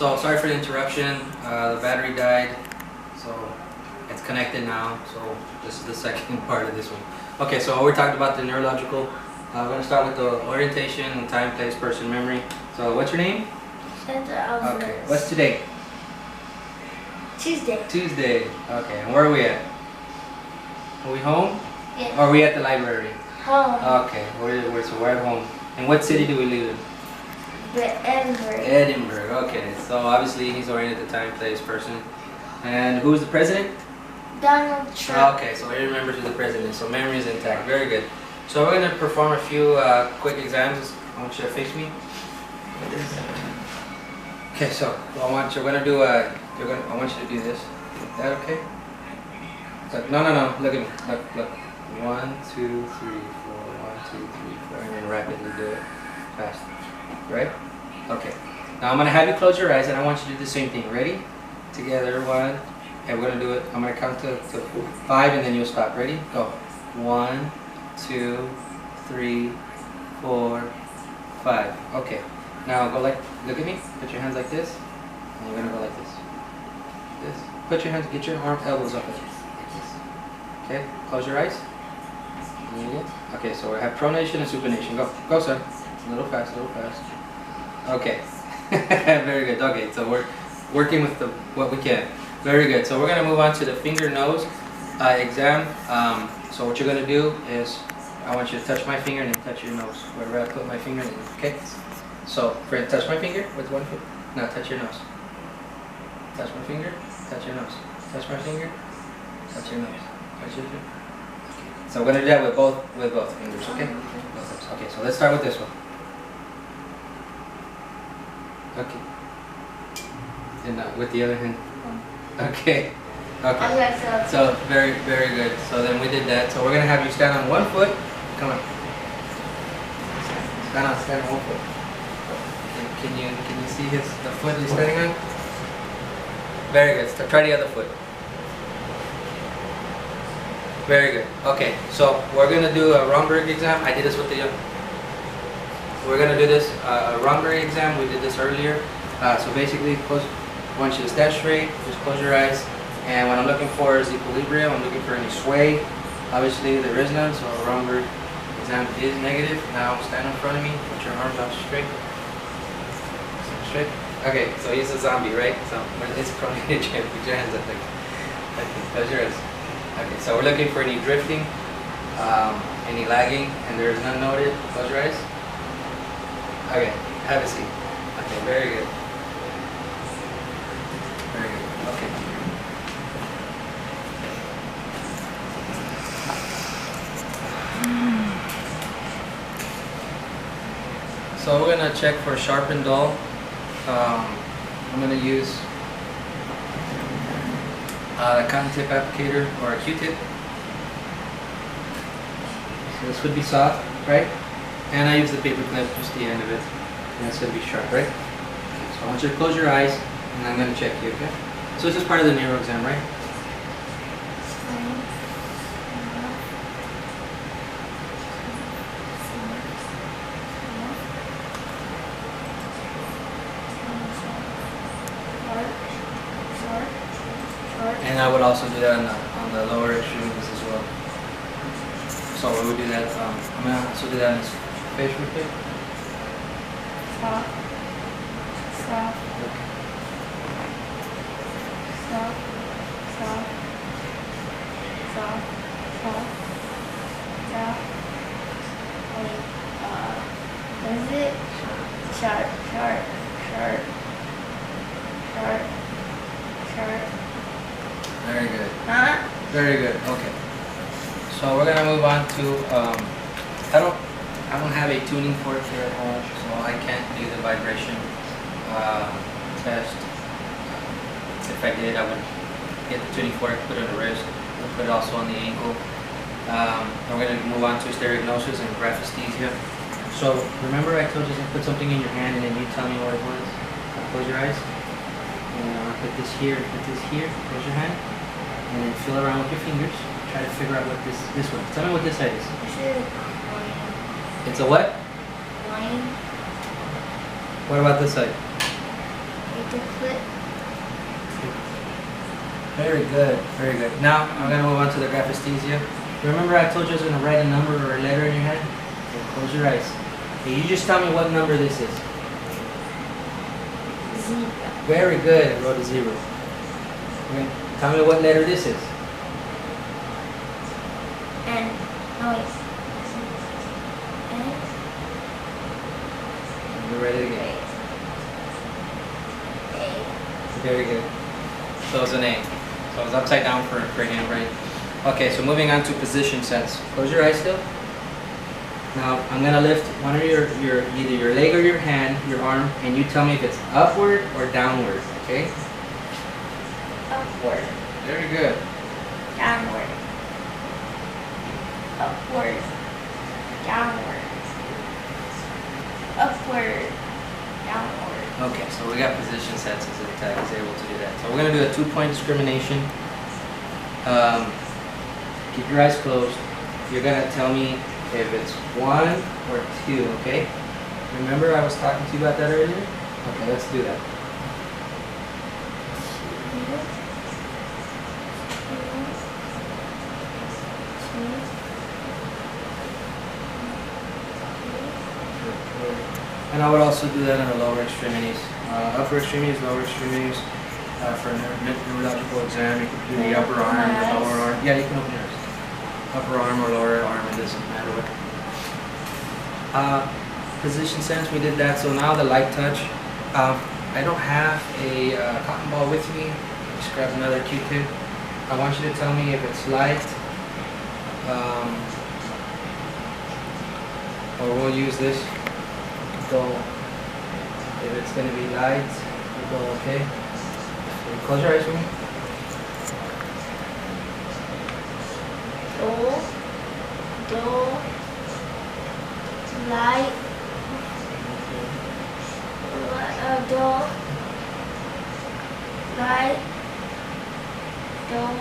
So sorry for the interruption. The battery died, so it's connected now. So this is the second part of this one. Okay, so we're talking about the neurological. We're going to start with the orientation, time, place, person, memory. So what's your name? Sandra Alvarez. Okay. What's today? Tuesday. Tuesday. Okay. And where are we at? Are we home? Yeah. Or are we at the library? Home. Okay. So we're at home. And what city do we live in? Edinburgh. Edinburgh. Okay. So obviously he's oriented to time, place, person. And who's the president? Donald Trump. Okay. So he remembers who's the president. So memory is intact. Very good. So we're going to perform a few quick exams. I want you to face me. Okay. So I want you to do I want you to do this. Is that okay? So, no. Look at me. Look. 1, 2, 3, 4. 1, 2, 3, 4. And then rapidly do it. Fast. Right? Okay. Now I'm going to have you close your eyes and I want you to do the same thing. Ready? Together. 1. Okay, we're going to do it. I'm going to count to 5 and then you'll stop. Ready? Go. 1, 2, 3, 4, 5. Okay. Now go look at me. Put your hands like this. And you're going to go like this. Put your hands, get your elbows up like this. Okay, close your eyes. Okay, so we have pronation and supination. Go, sir. A little fast. Okay, very good. Okay, so we're working with what we can. Very good. So we're gonna move on to the finger nose exam. So what you're gonna do is I want you to touch my finger and then touch your nose. Wherever I put my finger. Okay. So friend, touch my finger with one foot. Now touch your nose. Touch my finger. Touch your nose. Touch my finger. Touch your nose. Touch your finger. So we're gonna do that with both fingers, okay? Okay, so let's start with this one. Okay. And with the other hand. Okay. Okay. So very good. So then we did that. So we're gonna have you stand on one foot. Come on. Stand on one foot. Can you see the foot he's standing on? Very good. So try the other foot. Very good. Okay, so we're gonna do a Romberg exam. I did this with the young. We're gonna do this a Romberg exam. We did this earlier. So basically, I want you to stand straight. Just close your eyes. And what I'm looking for is equilibrium. I'm looking for any sway. Obviously, there is none. So a Romberg exam is negative. Now stand in front of me. Put your arms out straight. Straight. Okay, so he's a zombie, right? So it's pronated. Put your hands up there. Okay, close your eyes. Okay, so we're looking for any drifting, any lagging, and there is none noted. Close your eyes. Okay, have a seat. Okay, very good. Very good. Okay. So we're gonna check for sharp and dull. I'm gonna use a cotton tip applicator or a Q-tip. So this would be soft, right? And I use the paper clip, just the end of it. And it's going to be sharp, right? Okay, so I want you to close your eyes and I'm going to check you, okay? So this is part of the neuro exam, right? And I would also do that on the lower extremities as well. So we would do that. I'm gonna also do that in his face real quick. Stop. Stop. Okay. Stop. Stop. Stop. Stop. Stop. Wait. What is it? Sharp. Sharp. Sharp. Sharp. Sharp. Very good. Huh? Very good. Okay. So we're gonna move on to I don't have a tuning fork here at home, so I can't do the vibration test. If I did, I would get the tuning fork, put it on the wrist, put it also on the ankle. We're gonna move on to stereognosis and graphesthesia. So remember I told you to put something in your hand and then you tell me what it was. Close your eyes. And I'll put this here and put this here. Close your hand. And then feel around with your fingers. Try to figure out what this one. Tell me what this side is. This is line. It's a what? Line. What about this side? It's The clip. Very good, very good. Now I'm gonna move on to the graphesthesia. Remember I told you I was gonna write a number or a letter in your head? Okay, close your eyes. Okay, you just tell me what number this is. 0. Very good. I wrote a 0. Okay. Tell me what letter this is. N. No, wait. N. You ready again? A. Very good. So it's an A. So it's upside down for cranium, right? Okay, so moving on to position sense. Close your eyes still. Now I'm gonna lift one of your either your leg or your hand, your arm, and you tell me if it's upward or downward. Okay? Upward. Very good. Downward. Upward. Downward. Upward. Downward. Okay, so we got position senses and tag is able to do that. So we're gonna do a 2-point discrimination. Keep your eyes closed. You're gonna tell me if it's 1 or 2, okay? Remember I was talking to you about that earlier? Okay, let's do that. 2. And I would also do that on the lower extremities. Upper extremities, lower extremities. For a neurological exam, you can do the upper arm, the lower arm. Yeah, you can open yours. Upper arm or lower arm, it doesn't matter what. Position sense, we did that. So now the light touch. I don't have a cotton ball with me. Just grab another Q-tip. I want you to tell me if it's light. Or we'll use this. Go. If it's going to be light, we'll go okay. So close your eyes for me. Dull. Light. Dull. Light. Dull.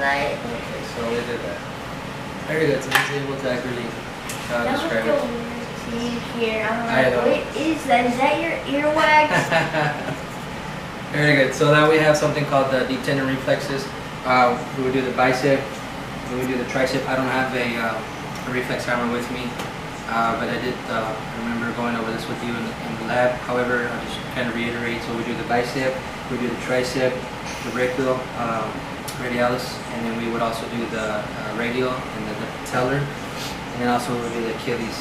Light. Okay, so we did that. Very good. So he's able to accurately describe it. Here, I'm I like, know. what is that? Is that your earwax? Very good. So now we have something called the deep tendon reflexes. We would do the bicep. We would do the tricep. I don't have a reflex hammer with me, but I did remember going over this with you in the lab. However, I'll just kind of reiterate. So we do the bicep, we do the tricep, the brachial, radialis, and then we would also do the radial and the patellar, and then also we would do the Achilles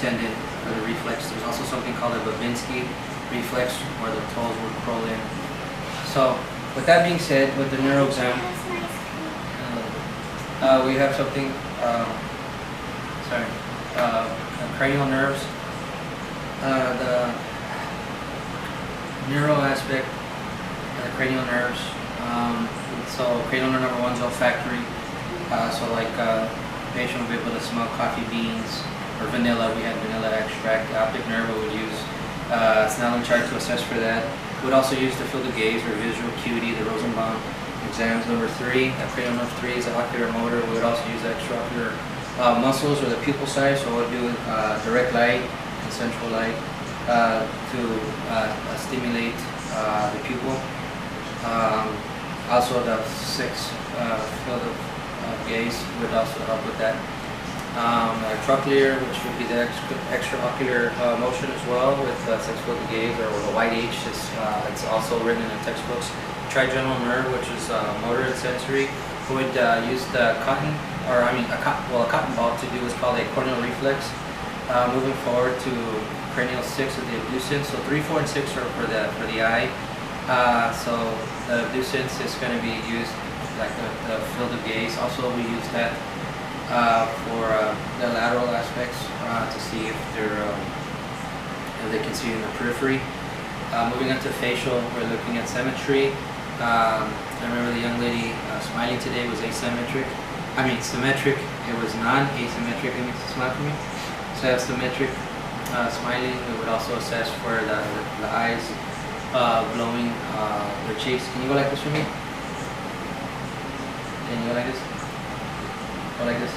tendon for the reflex. There's also something called a Babinski reflex where the toes would crawl in. So with that being said, with the neuro exam, we have something, cranial nerves. The neuro aspect, the cranial nerves. So cranial nerve number 1 is olfactory. So like patient would be able to smell coffee beans or vanilla. We had vanilla extract. The optic nerve we would use Snellen chart to assess for that. We would also use the field of gaze or visual acuity, the Rosenbaum exams. Number 3, cranial nerve 3 is the ocular motor. We would also use the extraocular muscles or the pupil size. So we'll do direct light and central light to stimulate the pupil. Also the 6 field of gaze would also help with that. Trochlear, which would be the extraocular motion as well with 6 field of gaze, or the white H. It's also written in the textbooks. Trigeminal nerve, which is motor and sensory, would use the cotton, or a cotton ball to do what's called a corneal reflex. Moving forward to cranial 6 of the abducens. So 3, 4, and 6 are for the eye. So the abducens is going to be used like the field of gaze. Also, we use that for the lateral aspects to see if they can see in the periphery. Moving on to facial, we're looking at symmetry. I remember the young lady smiling today was symmetric. It was non-asymmetric. Let me smile for me. So I have symmetric smiling. We would also assess for the eyes blowing their cheeks. Can you go like this for me? Can you go like this? Go like this.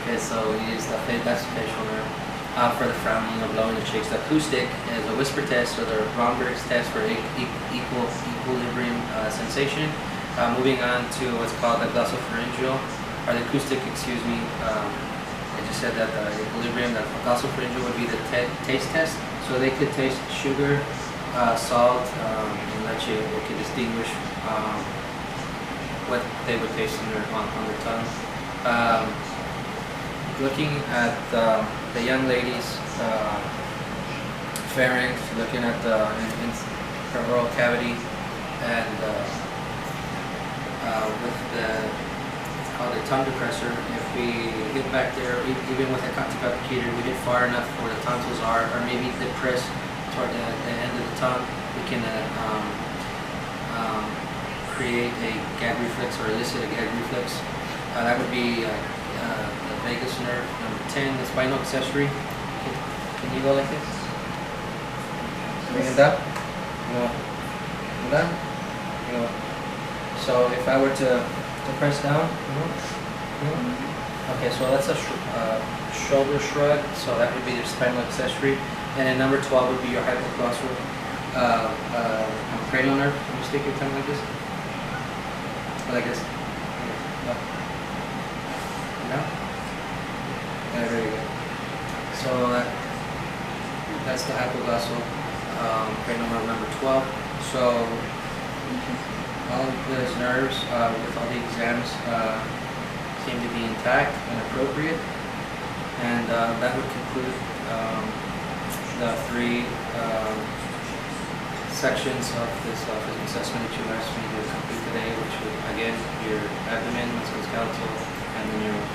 Okay, Okay, so we use that's the facial nerve. For the frowning or blowing the cheeks. The acoustic is a whisper test, or the Romberg's test for equilibrium sensation. Moving on to what's called the glossopharyngeal, or the acoustic, excuse me. I just said that the equilibrium, the glossopharyngeal would be the taste test. So they could taste sugar, salt, and let you could distinguish what they would taste on their tongue. Looking at the young lady's pharynx, looking at her oral cavity, and with it's called a tongue depressor. If we hit back there, even with a conjugator, we hit far enough where the tonsils are, or maybe depress toward the end of the tongue, we can create a gag reflex, or elicit a gag reflex. That would be the vagus nerve. Number 10, the spinal accessory. Can you go like this? Bring it down. No. Down. No. So if I were to press down, okay. So that's a shoulder shrug. So that would be your spinal accessory. And then number 12 would be your hypoglossal cranial nerve. Can you stick your tongue like this? Like this. Up. Down. Yeah, very good. So that's the hypoglossal cranial nerve number 12. So all of those nerves with all the exams seem to be intact and appropriate, and that would conclude the 3 sections of this physical assessment that you asked me to complete today, which would, again, your abdomen, musculoskeletal, and the neural.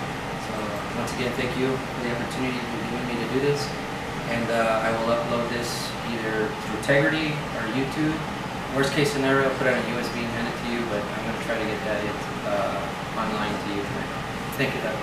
So once again, thank you for the opportunity you've given me to do this, and I will upload this either through Tegrity or YouTube. Worst case scenario, I'll put it on a USB and hand it to you, but I'm going to try to get that online to you tonight. Thank you, Doug.